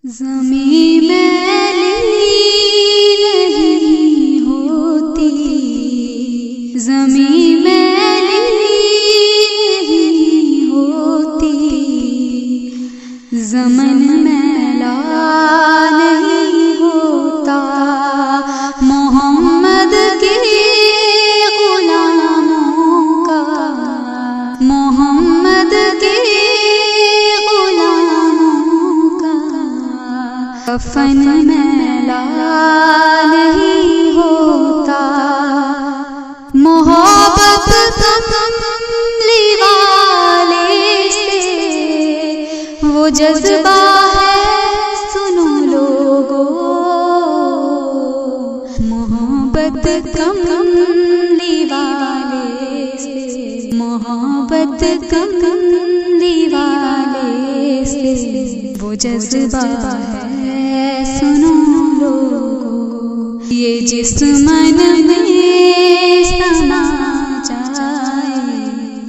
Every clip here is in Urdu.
زمین میلی نہیں ہوتی، زمین میلی نہیں ہوتی، زمن میلا نہیں ہوتا، محمد کے غلاموں کا، محمد کے کفن میلا نہیں ہوتا، محبت کملی والے سے وہ جذبہ ہے، سنو لوگو، محبت کملی والے سے، محبت کملی والے سے وہ جذبہ ہے، سنو لوگو، یہ جس من میں سما جائے،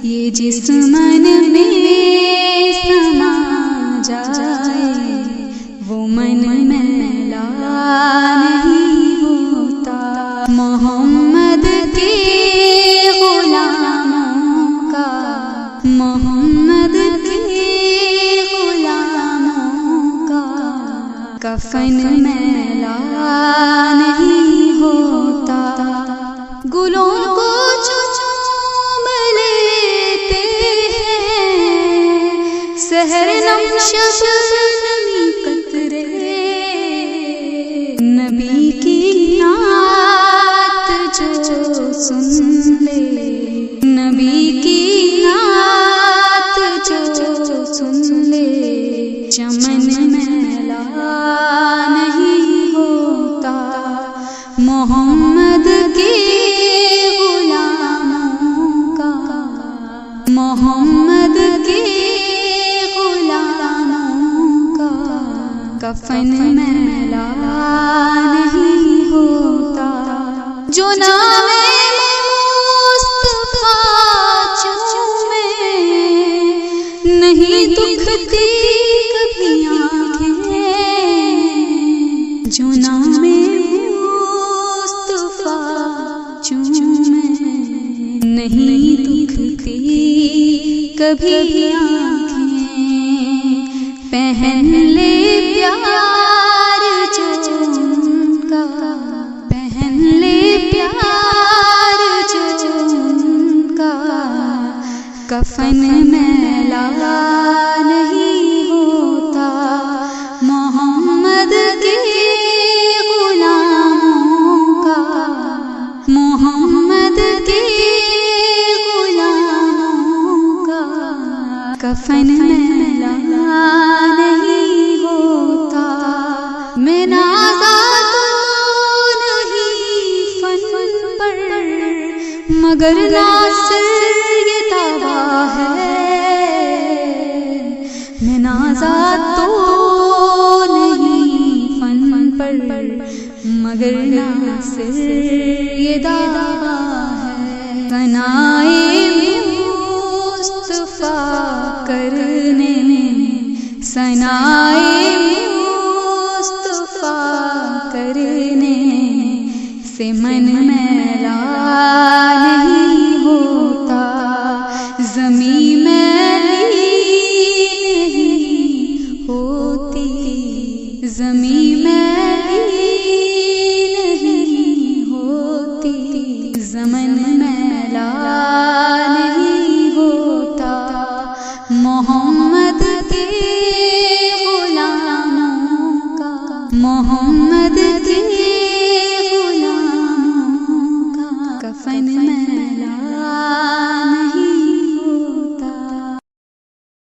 یہ جس من میں سما جائے، وہ من میلا نہیں ہوتا، محمد کے غلاموں کا، محمد کے کفن میلا نہیں ہوتا، گلوں کو چوم لیتے ہیں سحر نم شبنمی قطرے، نبی کی نعت جو سن لے، نبی کی نعت جو سن لے، چمن میلا نہیں ہوتا، محمد کے غلاموں کا، محمد کے غلاموں کا کفن میلا نہیں ہوتا، جو نام مصطفیٰ چومے نہیں دکھتی کبھی آنکھیں، جو نام مصطفیٰ چومے نہیں دکھتی کبھی آنکھیں، پہن لے پیار جو ان کا، پہن لے پیار جو ان کا، کفن میلا نہیں ہوتا، محمد کے غلاموں کا، محمد کے غلاموں کا کفن میلا نہیں ہوتا، میں نازا تو نہیں فن پر، مگر ناصر یہ دعویٰ ہے، میں نازا تو نہیں فن پر، مگر ناصر یہ دعویٰ ہے، ثنائے مصطفیٰ کرنے میں، ثنائے مصطفیٰ کرنے سے من میلا نہیں ہوتا، زمین میلی نہیں ہوتی، زمین میلی نہیں ہوتی، زمن میلا